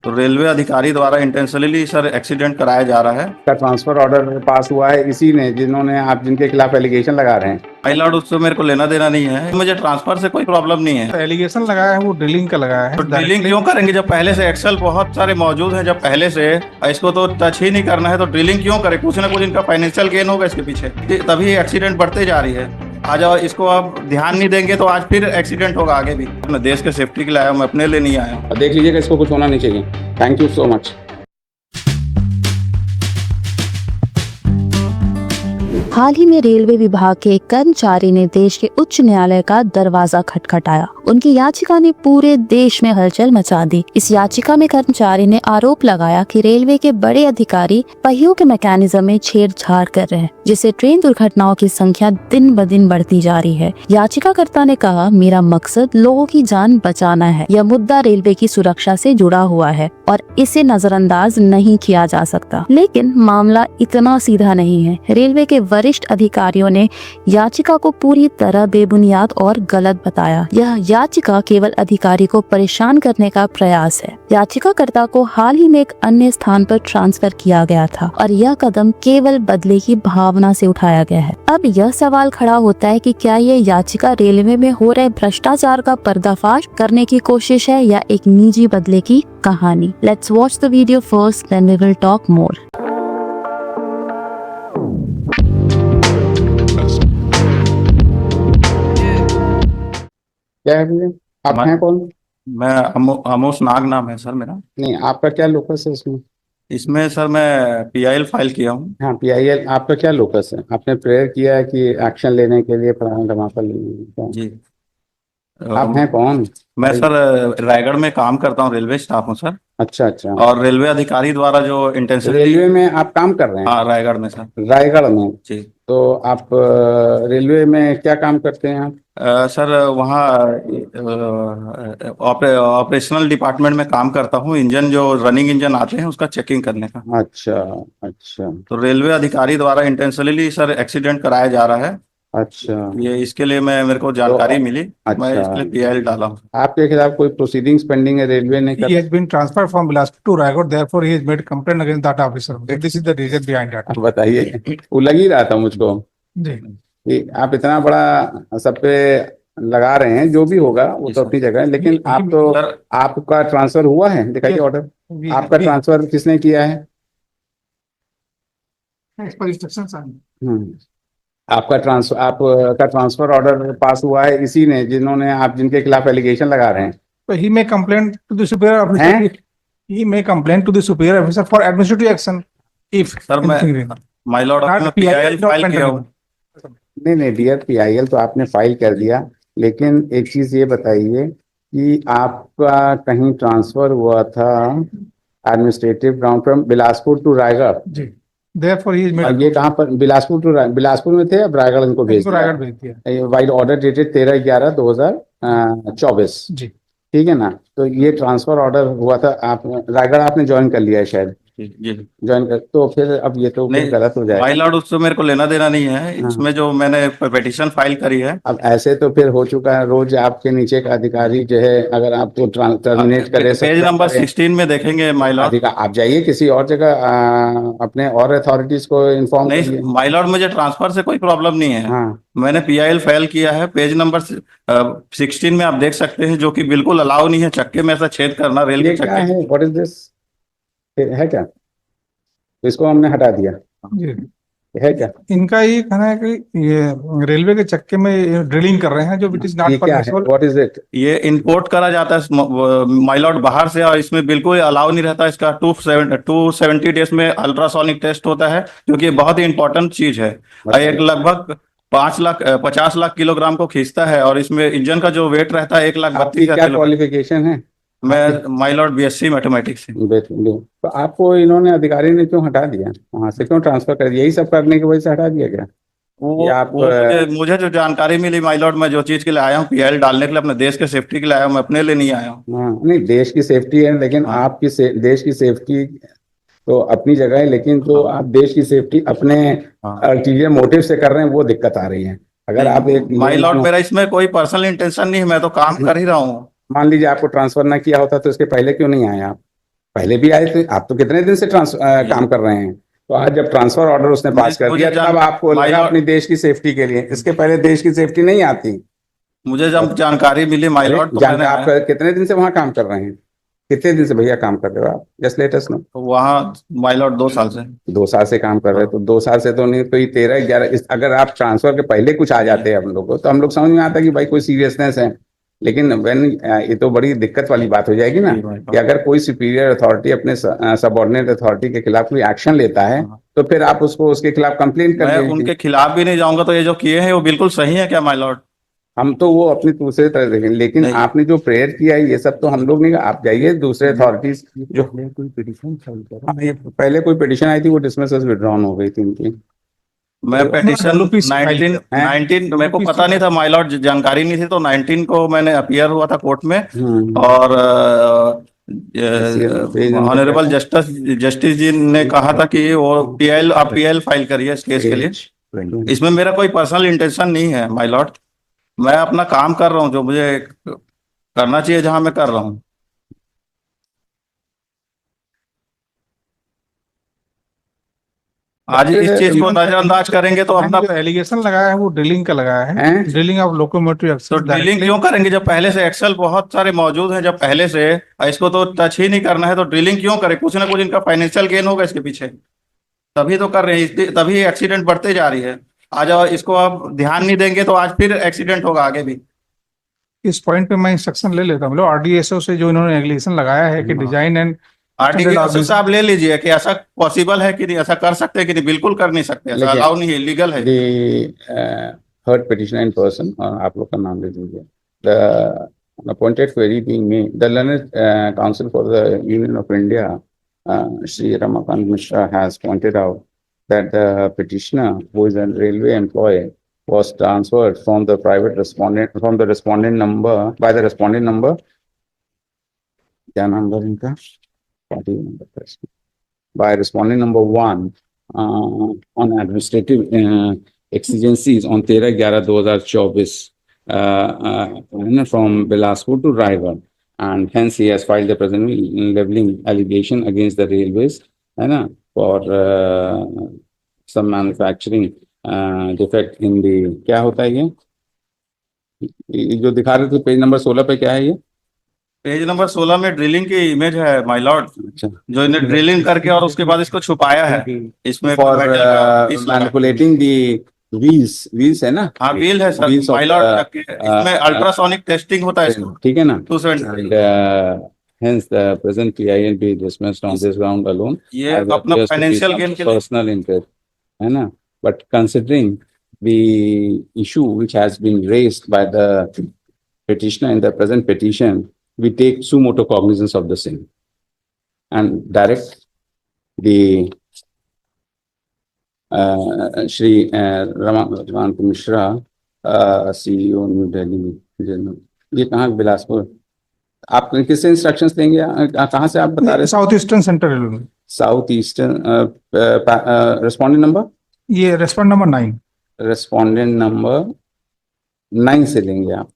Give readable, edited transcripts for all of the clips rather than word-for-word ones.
तो रेलवे अधिकारी द्वारा इंटेंशनली सर एक्सीडेंट कराया जा रहा है। का ट्रांसफर ऑर्डर पास हुआ है इसी ने जिन्होंने आप जिनके खिलाफ एलिगेशन लगा रहे हैं। माय लॉर्ड, उससे मेरे को लेना देना नहीं है, मुझे ट्रांसफर से कोई प्रॉब्लम नहीं है। एलिगेशन लगाया है वो ड्रिलिंग का लगाया है। तो ड्रिलिंग क्यों करेंगे जब पहले से एक्सेल बहुत सारे मौजूद हैं, जब पहले से इसको तो टच ही नहीं करना है तो ड्रिलिंग क्यों करे? कुछ ना कुछ इनका फाइनेंशियल गेन होगा इसके पीछे, तभी एक्सीडेंट बढ़ते जा रही है। आज इसको आप ध्यान नहीं देंगे तो आज फिर एक्सीडेंट होगा आगे भी। मैं देश के सेफ्टी के लिए आया हूँ, मैं अपने लिए नहीं आया हूँ। देख लीजिएगा, इसको कुछ होना नहीं चाहिए। Thank you so much. हाल ही में रेलवे विभाग के एक कर्मचारी ने देश के उच्च न्यायालय का दरवाजा खटखटाया। उनकी याचिका ने पूरे देश में हलचल मचा दी। इस याचिका में कर्मचारी ने आरोप लगाया कि रेलवे के बड़े अधिकारी पहियों के मैकेनिज्म में छेड़छाड़ कर रहे हैं, जिससे ट्रेन दुर्घटनाओं की संख्या दिन ब दिन बढ़ती जा रही है। याचिकाकर्ता ने कहा, मेरा मकसद लोगों की जान बचाना है। यह मुद्दा रेलवे की सुरक्षा से जुड़ा हुआ है और इसे नजरअंदाज नहीं किया जा सकता। लेकिन मामला इतना सीधा नहीं है। रेलवे के वरिष्ठ अधिकारियों ने याचिका को पूरी तरह बेबुनियाद और गलत बताया। यह याचिका केवल अधिकारी को परेशान करने का प्रयास है। याचिकाकर्ता को हाल ही में एक अन्य स्थान पर ट्रांसफर किया गया था और यह कदम केवल बदले की भावना से उठाया गया है। अब यह सवाल खड़ा होता है कि क्या यह याचिका रेलवे में हो रहे भ्रष्टाचार का पर्दाफाश करने की कोशिश है या एक निजी बदले की कहानी। Let's watch the video first, then we will talk more. क्या है भैया, आप हैं कौन? मैं अमोस नाग नाम है सर मेरा। नहीं, आपका क्या लोकस है इसमें? इसमें सर मैं PIL फाइल किया हूँ। हाँ, PIL। आपका क्या लोकस है? आपने प्रेयर किया है कि एक्शन लेने के लिए, फलाना धमाका लेने? जी। आप हैं कौन? मैं सर रायगढ़ में काम करता हूँ, रेलवे स्टाफ हूँ सर। अच्छा अच्छा। और रेलवे अधिकारी द्वारा जो इंटेंशनली। रेलवे में आप काम कर रहे हैं? हाँ, रायगढ़ में सर। रायगढ़ में? जी। तो आप रेलवे में क्या काम करते हैं आप? सर वहाँ ऑपरेशनल डिपार्टमेंट में काम करता हूँ। इंजन जो रनिंग इंजन आते हैं उसका चेकिंग करने का। अच्छा अच्छा। तो रेलवे अधिकारी द्वारा इंटेंशनली सर एक्सीडेंट कराया जा रहा है। अच्छा, ये इसके लिए मेरे को जानकारी मिली। अच्छा। मैं इसके लिए PIL डाला हूँ। आपके खिलाफ कोई प्रोसीडिंग्स पेंडिंग है रेलवे ने? He has been transferred from Bilaspur to Raigad, therefore he has made complaint against that officer. This is the reason behind that. बताइए। वो लग ही रहा था मुझको जी। कि आप इतना बड़ा सब पे लगा रहे हैं। जो भी होगा वो तो अपनी जगह है, लेकिन आप तो आपका ट्रांसफर हुआ है, दिखाइए ऑर्डर। आपका ट्रांसफर किसने किया है? आपका ट्रांसफर ऑर्डर पास हुआ है इसी ने जिन्होंने आप जिनके खिलाफ एलिगेशन लगा रहे हैं। So he may complain to the superior officer. He may complain to the superior officer for administrative action if. Sir मैं माय लॉर्ड अपना PIL फाइल किया हूँ। नहीं, डियर PIL तो आपने फाइल कर दिया, लेकिन एक चीज ये बताइए कि आपका कहीं ट्रांसफर हुआ था administrative ground from Bilaspur to Raigarh? जी। Therefore he is made. ये कहाँ पर? बिलासपुर में थे, अब रायगढ़ इनको भेज दिया। Wide order dated 13/11/2024। जी। ठीक है ना? तो ये ट्रांसफर ऑर्डर हुआ था, आप रायगढ़ आपने ज्वाइन कर लिया है शायद। जी। ज्वाइन कर, तो फिर अब ये तो नहीं, गलत हो जाएगा। माय लॉर्ड, उससे मेरे को लेना देना नहीं है। इसमें जो मैंने पिटीशन फाइल करी है। अब ऐसे तो फिर हो चुका है, रोज आपके नीचे का अधिकारी जो है अगर आपको टर्मिनेट करे, पेज नंबर 16 में देखेंगे माय लॉर्ड। आप जाइए किसी और जगह, अपने और अथॉरिटीज को इन्फॉर्म नहीं माय लॉर्ड, मुझे ट्रांसफर से कोई प्रॉब्लम नहीं है। हाँ। मैंने PIL फाइल किया है। पेज नंबर 16 में आप देख सकते हैं, जो कि बिल्कुल अलाउ नहीं है चक्के में ऐसा छेद करना। रेल के क्या चक्के है? व्हाट इज दिस है क्या? तो इसको हमने हटा दिया। जी। है क्या? इनका ये कहना है कि ये रेलवे के चक्के में ड्रिलिंग कर रहे हैं, जो it is not permissible. What is it? ये इंपोर्ट करा जाता है माय लॉर्ड बाहर से, और इसमें बिल्कुल अलाउ नहीं रहता। इसका 270 डेज में अल्ट्रासोनिक टेस्ट होता है, क्योंकि ये बहुत ही इंपॉर्टेंट चीज है। एक लगभग 50 लाख किलोग्राम को खींचता है, और इसमें इंजन का जो वेट रहता है 1,32,000 क्या क्वालिफिकेशन है? मैं माय लॉर्ड BSc मैथमेटिक्स से। तो आपको इन्होंने अधिकारी ने क्यों हटा दिया? वहां से क्यों ट्रांसफर कर दिया? यही सब करने की वजह से हटा दिया क्या? मुझे जो जानकारी मिली माय लॉर्ड, मैं जो चीज के लिए आया हूँ PIL डालने के लिए, अपने देश के सेफ्टी के लिए आया हूँ, मैं अपने लिए नहीं आया हूँ। हाँ, नहीं, देश की सेफ्टी है, लेकिन आपकी देश की सेफ्टी तो अपनी जगह है, लेकिन जो आप देश की सेफ्टी अपने अल्टीरियर मोटिव से कर रहे हैं वो दिक्कत आ रही है। अगर आप एक माय लॉर्ड, मेरा इसमें कोई पर्सनल इंटेंशन नहीं है, मैं तो काम कर ही रहा हूँ। मान लीजिए आपको ट्रांसफर ना किया होता तो इसके पहले क्यों नहीं आए आप? पहले भी आए थे, आप तो कितने दिन से काम कर रहे हैं, तो आज जब ट्रांसफर ऑर्डर उसने पास कर मुझे दिया तब आपको माय लगा लॉर्ड, अपनी देश की सेफ्टी के लिए, इसके पहले देश की सेफ्टी नहीं आती। मुझे जब जानकारी मिली माय अरे लॉर्ड तो जानकर मैंने आप कितने दिन से वहां काम कर रहे हैं, कितने दिन से भैया काम कर रहे हो आप, जस्ट लेट अस नो। तो वहाँ माय लॉर्ड 2 साल से। 2 साल से काम कर रहे हैं, तो 2 साल से तो नहीं, तो ये 13-11 अगर आप ट्रांसफर के पहले कुछ आ जाते हैं हम लोग को, तो हम लोग समझ में आता कि भाई कोई सीरियसनेस है। लेकिन व्हेन ये तो बड़ी दिक्कत वाली बात हो जाएगी ना, कि अगर कोई सुपीरियर अथॉरिटी अपने सबऑर्डिनेट अथॉरिटी के खिलाफ कोई एक्शन लेता है, तो फिर आप उसको उसके खिलाफ कंप्लेंट कर मैं दीजिए। उनके खिलाफ भी नहीं जाऊंगा, तो ये जो किए हैं वो बिल्कुल सही है क्या माय लॉर्ड? हम तो वो अपनी दूसरे तरह देखें, लेकिन नहीं। आपने जो प्रेयर किया है ये सब तो हम लोग नहीं, आप जाइए दूसरे अथॉरिटीज जो कोई पिटीशन फाइल करो। हाँ, ये पहले कोई पिटीशन आई थी, वो डिसमिस विड्रॉन हो गई थी इनकी। मैं पेटिशन WPC फाइल 19 है। 19 मेरे को पता नहीं था माय लॉर्ड, जानकारी नहीं थी, तो 19 को मैंने अपीयर हुआ था कोर्ट में। और ऑनरेबल जस्टिस जी ने कहा था कि वो पीएल फाइल करिए इस केस के लिए। इसमें मेरा कोई पर्सनल इंटेंशन नहीं है माय लॉर्ड, मैं अपना काम कर रहा हूँ जो मुझे करना चाहिए, जहां मैं कर रहा हूँ। आज इस चीज को नजरअंदाज करेंगे तो अपना, जो एलिगेशन लगाया है वो ड्रिलिंग का लगाया है, हैं? ड्रिलिंग ऑफ लोकोमोटिव तो एक्सेस ड्रिलिंग क्यों करेंगे जब पहले से एक्सेल बहुत सारे मौजूद हैं, जब पहले से इसको तो टच ही नहीं करना है, तो ड्रिलिंग क्यों करें? कुछ ना कुछ इनका फाइनेंशियल गेन होगा इसके पीछे, तभी तो कर रहे हैं, तभी एक्सीडेंट बढ़ते जा रही है। आज इसको आप ध्यान नहीं देंगे तो आज फिर एक्सीडेंट होगा आगे भी। इस पॉइंट पे मैं इंस्ट्रक्शन ले लेता हूँ, मतलब आरडीएसओ से जो इन्होंने एलिगेशन लगाया है कि डिजाइन एंड आरटीआई साहब ले लीजिए कि ऐसा पॉसिबल है कि नहीं, ऐसा कर सकते हैं कि नहीं? बिल्कुल कर नहीं सकते, ऐसा अलाउ नहीं है, लीगल है। थर्ड पिटिशनर इन पर्सन, और आप लोग का नाम ले दीजिए। The appointed query being made, the learned council for the union of India Sri Ramakant Mishra has pointed out that the petitioner, who is a railway employee, was transferred from the respondent number by the respondent number, क्या number इनका, party number, by respondent number 1 on administrative exigencies on 13/11/2024 from Bilaspur to Raigad, and hence he has filed the present leveling allegation against the railways, है ना, for some manufacturing defect in the, क्या होता है ये जो दिखा रहे थे पेज नंबर 16 पे, क्या है ये? पेज नंबर 16 में ड्रिलिंग की इमेज है माय लॉर्ड, अच्छा, जो इन्हें ड्रिलिंग करके और उसके बाद इसको छुपाया है इसमें फॉर metal का piece लगा। मैनिपुलेटिंग दी व्हील्स है ना, हाँ व्हील है sir Wheels of my Lord, इसमें अल्ट्रासोनिक टेस्टिंग होता है इसको, ठीक है ना, 270। and hence the present PIL be dismissed on this ground alone ये as अपना appears to be financial some gain के लिए। personal interest, है ना, but considering the issue which has been raised by the petitioner in the present petition, we take suo motu cognizance of the same and direct the Shri Ramakant Mishra, CEO New Delhi, ये कहाँ, बिलासपुर, आप किससे instructions देंगे, कहाँ से आप बता रहे हैं? South eastern centre railway, south eastern, respondent number, ये रेस्पॉन्ड नंबर 9, रेस्पोंडेंट नंबर 9 से लेंगे आप,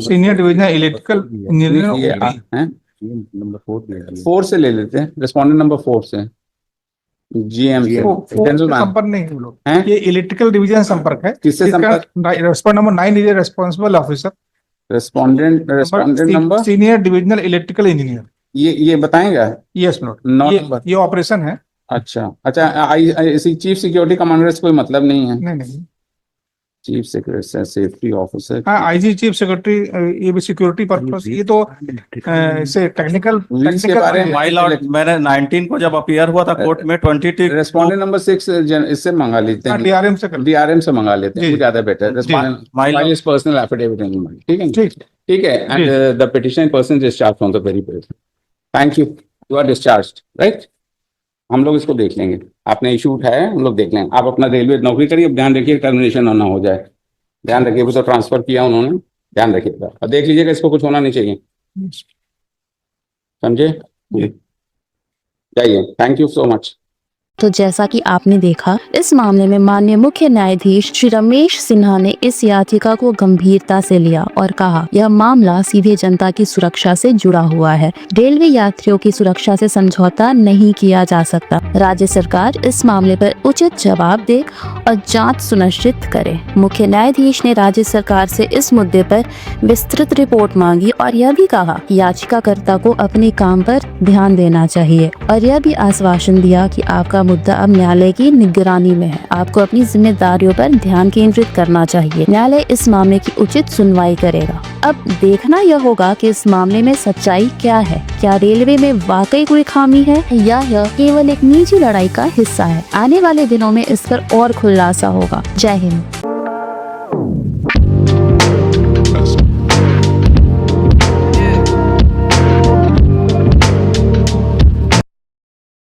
सीनियर डिवीजन इलेक्ट्रिकल ये इंजीनियर हैं, नंबर 4 से ले लेते हैं, रेस्पोंडेंट नंबर 4 से, GM से, जनरल मैन, संपर्क नहीं है लोग, हैं? ये इलेक्ट्रिकल डिवीजन संपर्क है। किससे संपर्क? Respond number 9 is responsible officer, respondent number, senior divisional electrical engineer, ये बताएगा, यस नोट, नॉट नंबर, ये ऑपरेशन है। अच्छा, चीफ सिक्योरिटी कमांडर से कोई मतलब नहीं है, नहीं चीफ सेक्रेटरी सेफ्टी ऑफिसर, हाँ, आईजी चीफ सेक्रेटरी, ये भी सिक्योरिटी पर्पस, ये तो इसे टेक्निकल व्हील्स के बारे में माय लॉर्ड मैंने 19 को जब अपीयर हुआ था कोर्ट में 22 रेस्पोंडेंट नंबर 6 इससे मंगा लेते हैं, डीआरएम से कर डीआरएम से मंगा लेते हैं, जी। वो ज्यादा better, My lord. Personal affidavit, ठीक है, ठीक ठीक है, and the petition person discharge from the very person, thank you are discharge, right, हम लोग इसको देख लेंगे, आपने इशू उठाया हम लोग देख लेंगे, आप अपना रेलवे नौकरी करिए, ध्यान रखिए टर्मिनेशन ना हो जाए, ध्यान रखिए, वो तो ट्रांसफर किया उन्होंने, ध्यान रखिएगा और देख लीजिएगा इसको कुछ होना नहीं चाहिए, समझे, जाइए, थैंक यू सो मच। तो जैसा कि आपने देखा, इस मामले में माननीय मुख्य न्यायाधीश श्री रमेश सिन्हा ने इस याचिका को गंभीरता से लिया और कहा यह मामला सीधे जनता की सुरक्षा से जुड़ा हुआ है। रेलवे यात्रियों की सुरक्षा से समझौता नहीं किया जा सकता। राज्य सरकार इस मामले पर उचित जवाब दे और जांच सुनिश्चित करे। मुख्य न्यायाधीश ने राज्य सरकार से इस मुद्दे पर विस्तृत रिपोर्ट मांगी और यह भी कहा कि याचिकाकर्ता को अपने काम पर ध्यान देना चाहिए और यह भी आश्वासन दिया कि आपका मुद्दा अब न्यायालय की निगरानी में है। आपको अपनी जिम्मेदारियों पर ध्यान केंद्रित करना चाहिए। न्यायालय इस मामले की उचित सुनवाई करेगा। अब देखना यह होगा कि इस मामले में सच्चाई क्या है। क्या रेलवे में वाकई कोई खामी है या यह केवल एक निजी लड़ाई का हिस्सा है? आने वाले दिनों में इस पर और खुलासा होगा। जय हिंद।